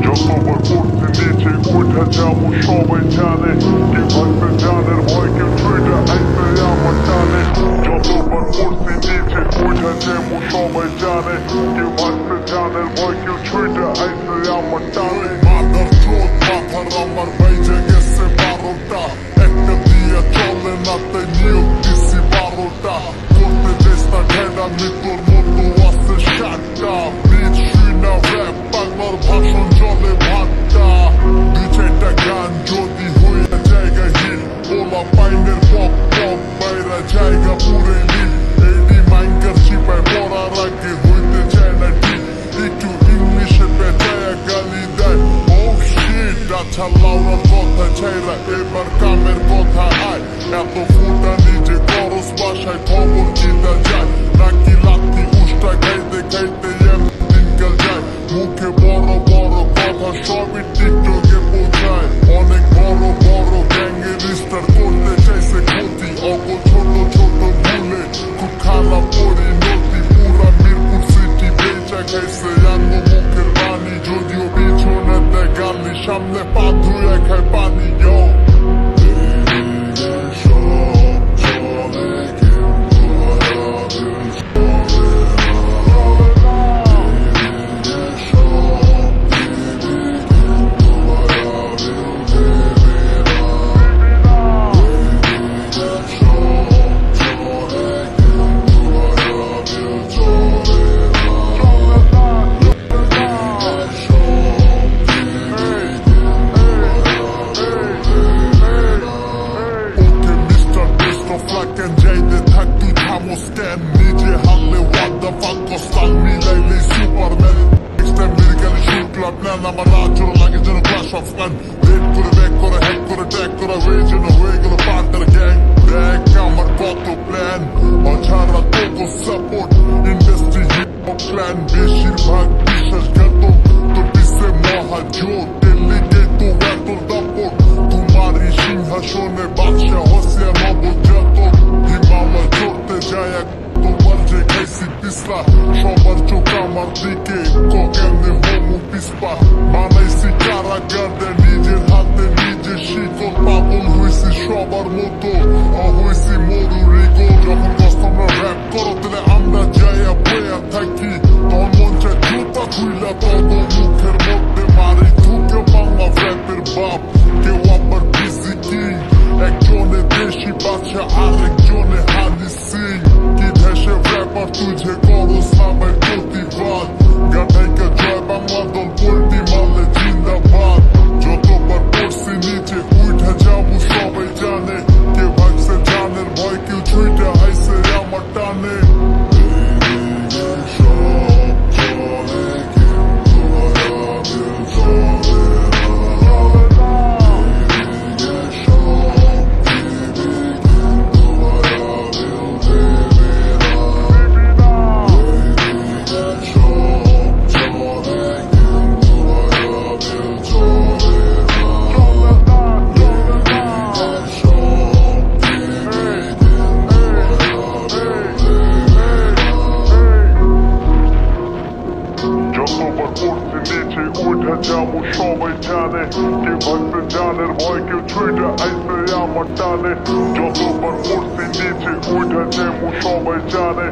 যতবার পড়তে নিচে উঠে যাবো সবাই জানে কে ভাবতে জানের ভয় কেউ ছুঁইটা আইসে আমার টানে যতবার পড়তে নিচে উঠে যাবো সবাই জানে কে ভাবতে জানের ভয় কেউ ছুঁইটা আইসে আমার টানে মাদার চোদ মাথার আমার বাইজে গেছে 12টা একটা দিয়া চলে না তাই নিয়োগ দিছি 12টা করতে চেষ্টা ঠেডা মৃত্যুর মতো আছে 7টা বীজ শুনা র‍্যাপ বাংলার ভাষণ চলে ভাতটা 2-4টা গান যদি হইয়া জায়গা হিট ওলা পাইনের পপ পপ বাইরা জায়গা পুরে লিট এডি মাইঙ্গার চিপায় পড়ার আগে হইতে চায় না ঠিক একটু ইংলিশে পেঁচায়া গালি দেয় ও শিট আচ্ছা লাউরার কথা ছাইরা এবার কামের কথা আয় এত ফুটা নিজে খরচ বাসায় খবর চিন্তা যায় নাকি লাত্তি উষ্টা খাইতে খাইতে দিনকাল যায় মুখে বড় বড় কথা সবই টিকটকে পৌঁছায় অনেক বড় বড় গ্যাংয়ের স্টার করতে চাইছে ক্ষতি অগো ছোট ছোট ভুলে খুব খারাপ পরিণতি পুরা মিরপুর সিটি বেচা খাইছে আঙ্গো মুখের রানী যদিও পিছনে দেয় গালি সামনে পা ধুয়ে খায় পানি yo নিজে হারলে ওয়াদা ফাঁকা স্টান মিলাইলে সুপারম্যান এক্সটেন্ডের শুটলা প্ল্যান আমার রাজ্যর লাগে যেন ক্লাশ অফ ক্ল্যান রেড করে ব্যাক করে হ্যাক করে ট্যাগ করা হয়ে যেন হয়ে গেল পার্টনার গ্যাং ব্যাক আমার কত প্ল্যান অছাড়া তোকে support industry hip hop plan বেশিরভাগ বিশ্বাসঘাত তো বিশ্বে মহাজোট ডেলিগেট তো এত দাপট তোমারই সিংহাসনে বাদশা হসিয়া নবজাতক হিমালয় চড়তে যায় এক তোমার যে খাইছি পিছলা সবার চোখ আমার দিকে কেমনে হোমো পিসপা বানাইছি কারাগারে নিজের হাতে নিজে শিকল পাগল হয়েছি সবার মতো হয়েছি মরুরিগো যখন কাস্টমার র‍্যাপ করো তাহলে আমরা যাইয়া বইয়া থাকি তখন মন চায় জুতা খুইলা তত মুখের মধ্যে মারি ঢুকে বাংলা র‍্যাপের বাপ কেউ আবার বিজি কিং একজনে দেশি বাচ্চা আরেকজনে হানি সিং কি দেশে র‍্যাপার তুঝে করো সবাই প্রতিবাদ গাটাইকা জয় বাংলা দল পোল্টি মালে জিন্দাবাদ যতবার পড়ছি নিচে উঠে যাবো সবাই জানে কে ভাগছে জানের ভয় কেউ ছুঁইটা আইসে আমার টানে উঠে যাবো সবাই জানে কে ভাবতে জানের ভয় কেউ ছুঁইটা আইসে আমার টানে যতবার পড়ছি নিচে উঠে যাবো সবাই জানে